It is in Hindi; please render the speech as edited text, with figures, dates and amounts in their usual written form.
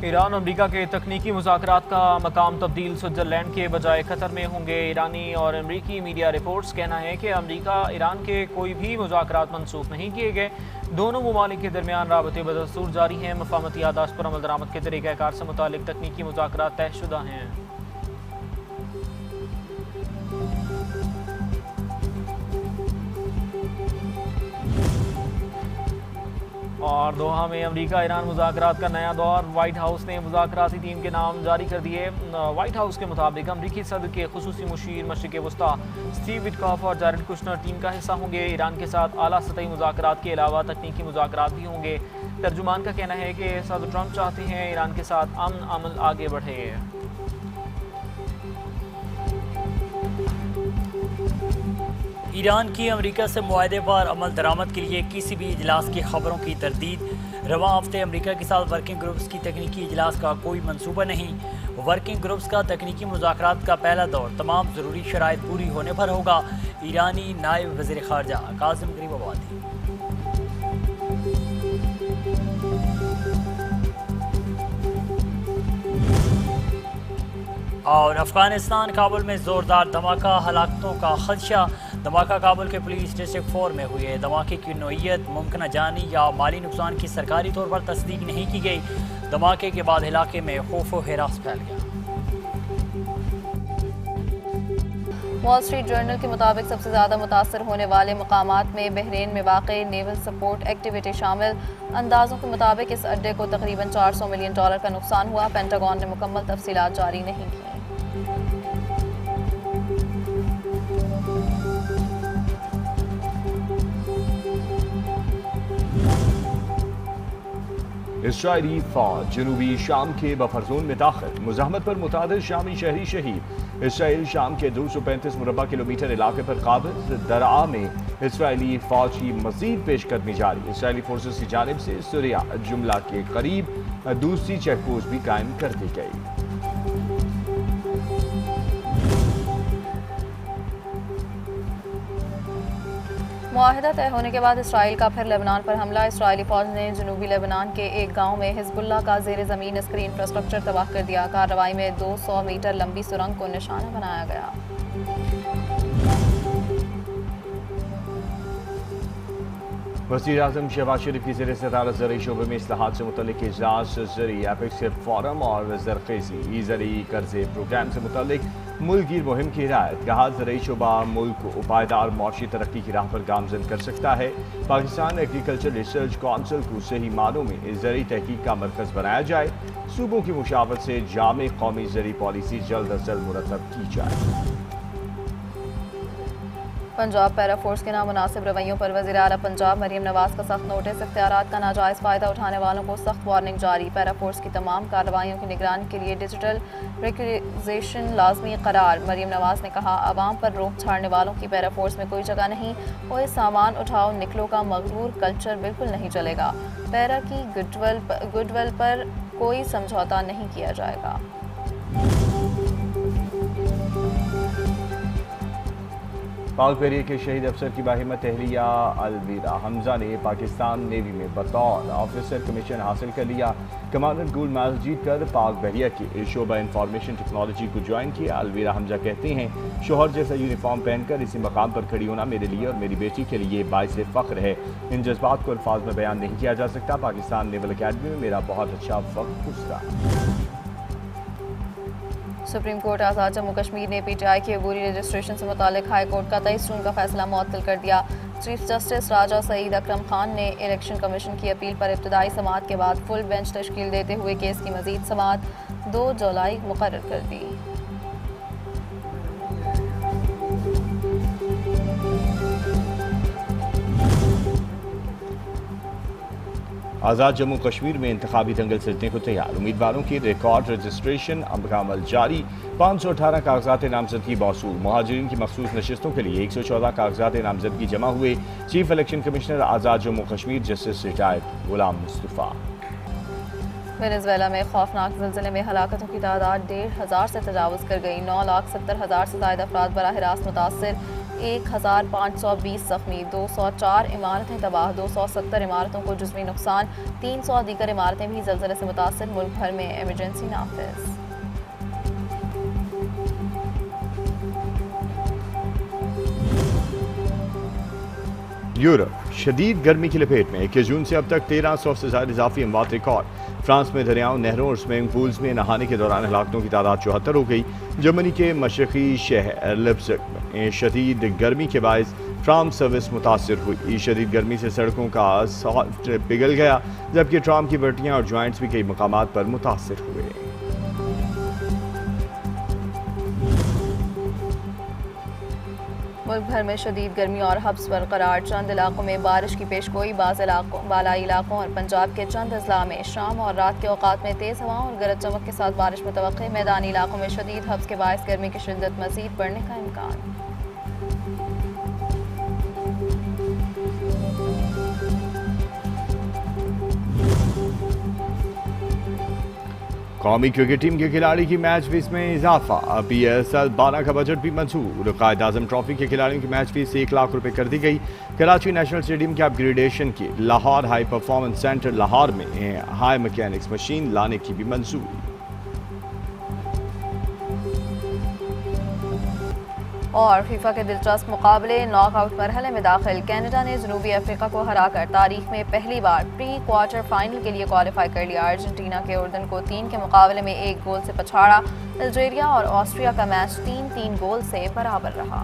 ईरान अमरीका के तकनीकी मुज़ाकरात का मकाम तब्दील स्विट्ज़रलैंड के बजाय कतर में होंगे। ईरानी और अमरीकी मीडिया रिपोर्ट्स कहना है कि अमरीका ईरान के कोई भी मुज़ाकरात मनसूख नहीं किए गए। दोनों ममालिक के दरमियान राबते बदस्तूर जारी हैं। मफाहमती यादाश्त पर अमल दरामद के तरीक़ाकार से मुतालिक तकनीकी मुज़ाकरात तयशुदा हैं। और दोहा में अमरीका ईरान मुज़ाकरात का नया दौर। वाइट हाउस ने मुज़ाकराती टीम के नाम जारी कर दिए। वाइट हाउस के मुताबिक अमरीकी सदर के खुसूसी मुशीर मशरिक़ वस्ता स्टीव विटकॉफ और जैरेड कुशनर टीम का हिस्सा होंगे। ईरान के साथ आला सतही मुज़ाकरात के अलावा तकनीकी मुज़ाकरात भी होंगे। तर्जुमान का कहना है कि सदर ट्रंप चाहते हैं ईरान के साथ अमन अमल आगे बढ़े। ईरान की अमेरिका से मुआहदे पर अमल दरामद के लिए किसी भी इजलास की खबरों की तरदीद। रवां हफ्ते अमेरिका के साथ वर्किंग ग्रुप्स की तकनीकी इजलास का कोई मंसूबा नहीं। वर्किंग ग्रुप्स का तकनीकी मुज़ाकरात का पहला दौर तमाम ज़रूरी शराइत पूरी होने पर होगा। ईरानी नायब वज़ीर ख़ारजा कासिम गरीबाबादी। और अफगानिस्तान काबुल में ज़ोरदार धमाका, हलाकतों का खदशा। धमाका काबुल के पुलिस डिस्ट्रिक्ट 4 में हुए। धमाके की नोयत, मुमकिन जानी या माली नुकसान की सरकारी तौर पर तस्दीक नहीं की गई। धमाके के बाद इलाके में खौफ व हिरास फैल गया। वॉल स्ट्रीट जर्नल के मुताबिक सबसे ज़्यादा मुतासर होने वाले मकामात में बहरीन में वाक़ नेवल सपोर्ट एक्टिविटी शामिल। अंदाज़ों के मुताबिक इस अड्डे को तकरीबन $400 मिलियन का नुकसान हुआ। पेंटागन ने मुकम्मल तफसीलात जारी नहीं की। इसराइली फौज जनूबी शाम के बफर जोन में दाखिल। मुज़ाहमत पर मुतादिद शामी शहरी शहीद। इसराइल शाम के 235 मुरबा किलोमीटर इलाके पर काबिज। दरआ में इसराइली फौज की मजीद पेशकदमी जारी। इसराइली फोर्सेस की जानिब से सुरिया जुमला के करीब दूसरी चेक पोस्ट भी कायम कर दी गई। मुआहिदा तय होने के बाद इसराइल का फिर लेबनान पर हमला। इसराइली फौज ने जनूबी लेबनान के एक गांव में हिजबुल्लाह का ज़ेर ज़मीन अस्करी इंफ्रास्ट्रक्चर तबाह कर दिया। कार्रवाई में 200 मीटर लंबी सुरंग को निशाना बनाया गया। वज़ीर आज़म शहबाज शरीफ की ज़ेर सदारत ज़रई शोबे में इस्लाहात से मुतल्लिक इजलास, ज़रई एपेक्स फोरम और ज़रख़ेज़ी ज़रई कर्ज़े प्रोग्राम से मुतल्लिक मुल्कगीर मुहिम की हिदायत। कहा ज़रई शोबा मुल्क को पायदार मौशी तरक्की की राह पर गामजन कर सकता है। पाकिस्तान एग्रीकल्चर रिसर्च काउंसिल को सही मानों में ज़रई तहकीक का मरकज़ बनाया जाए। सूबों की मुशावरत से जामे कौमी ज़रई पॉलिसी जल्द अज जल्द मुरतब की जाए। पंजाब पैरा फोर्स के नामुनासिब रवैयों पर वज़ीर आला पंजाब मरीम नवाज का सख्त नोटिस। इख्तियारात का नाजायज़ फ़ायदा उठाने वालों को सख्त वार्निंग जारी। पैरा फोर्स की तमाम कार्रवाइयों की निगरानी के लिए डिजिटल रिक्विजिशन लाजमी करार। मरीम नवाज ने कहा, आवाम पर रोक छाड़ने वालों की पैरा फोर्स में कोई जगह नहीं। कोई सामान उठाओ निकलो का मगरूर कल्चर बिल्कुल नहीं चलेगा। पैरा की गुडविल पर कोई समझौता नहीं किया जाएगा। पाक बहरिया के शहीद अफसर की बाहिम्मत एहलिया अलविदा हमजा ने पाकिस्तान नेवी में बतौर ऑफिसर कमीशन हासिल कर लिया। कमांडेंट गोल्ड मेडल जीत कर पाक बहरिया के शोबा इंफॉर्मेशन टेक्नोलॉजी को ज्वाइन किया। अलविदा हमजा कहते हैं, शोहर जैसा यूनिफॉर्म पहनकर इसी मकाम पर खड़ी होना मेरे लिए और मेरी बेटी के लिए बाइस फ़ख्र है। इन जज्बात को अल्फाज में बयान नहीं किया जा सकता। पाकिस्तान नेवल अकेडमी में मेरा बहुत अच्छा वक्त गुजरा। सुप्रीम कोर्ट आज़ाद जम्मू कश्मीर ने PTI की अबूरी रजिस्ट्रेशन से मुतालिक हाई कोर्ट का 23 जून का फैसला मुअत्तल कर दिया। चीफ जस्टिस राजा सईद अकरम खान ने इलेक्शन कमीशन की अपील पर इब्तदाई समाअत के बाद फुल बेंच तश्कील देते हुए केस की मजीद समाअत 2 जुलाई मुकर्रर कर दी। आज़ाद जम्मू कश्मीर में इंतखाबी दंगल सजने को तैयार। उम्मीदवारों की रिकॉर्ड रजिस्ट्रेशन का अमल जारी। 518 कागजात नामजदगी मौसूल। मुहाजिरीन की मखसूस नशिस्तों के लिए 114 कागजात नामजदगी जमा हुए। चीफ इलेक्शन कमिश्नर आज़ाद जम्मू कश्मीर जस्टिस रिटायर्ड गुलाम मुस्तफ़ा। वेनेज़ुएला में खौफनाक ज़िलज़ले में हलाकतों की तादाद 1,500 से तजावज़ कर गई। 9,70,000 से ज़ायद अफराद बराह रास्त मुतासर। 1520 जख्मी, 204 इमारतें तबाह, 270 इमारतों को जुज़वी नुकसान, 300 दीगर इमारतें भी ज़लज़ले से मुतासर। मुल्क भर में इमरजेंसी नाफिज। यूरोप शदीद गर्मी की लपेट में 21 जून से अब तक 1300 से ज्यादा इजाफी अमवात रिकॉर्ड। फ्रांस में दरियाओं, नहरों और स्विमिंग पूल्स में नहाने के दौरान हलाकतों की तादाद 74 हो गई। जर्मनी के मशरकी शहर लिप्जिग में शदीद गर्मी के बायस ट्राम सर्विस मुतासर हुई। शदीद गर्मी से सड़कों का असफाल्ट पिघल गया, जबकि ट्राम की पट्टियाँ और जॉइंट्स भी कई मकामात पर मुतासर हुए। मुल्क भर में शदीद गर्मी और हब्स बरकरार। चंद इलाकों में बारिश की पेशगोई। बाज़ बालाई इलाकों और पंजाब के चंद अजला में शाम और रात के औकात में तेज़ हवाओं और गरज चमक के साथ बारिश मुतवक्किल। मैदानी इलाकों में शदीद हब्स के बायस गर्मी की शिद्दत मज़ीद बढ़ने का इम्कान। कौमी क्रिकेट टीम के खिलाड़ी की मैच फीस में इजाफा। PSL 12 का बजट भी मंजूर। कायद आजम ट्रॉफी के खिलाड़ियों की मैच फीस 1 लाख रुपए कर दी गई। कराची नेशनल स्टेडियम के अपग्रेडेशन की Lahore high performance centre Lahore में हाई मैकेनिक्स मशीन लाने की भी मंजूरी। और फीफा के दिलचस्प मुकाबले, नॉकआउट मरहले में दाखिल। कनाडा ने जनूबी अफ्रीका को हराकर तारीख में पहली बार प्री क्वार्टर फाइनल के लिए क्वालिफाई कर लिया। अर्जेंटीना के उर्दन को 3 के मुकाबले में 1 गोल से पछाड़ा। अल्जीरिया और ऑस्ट्रिया का मैच 3-3 गोल से बराबर रहा।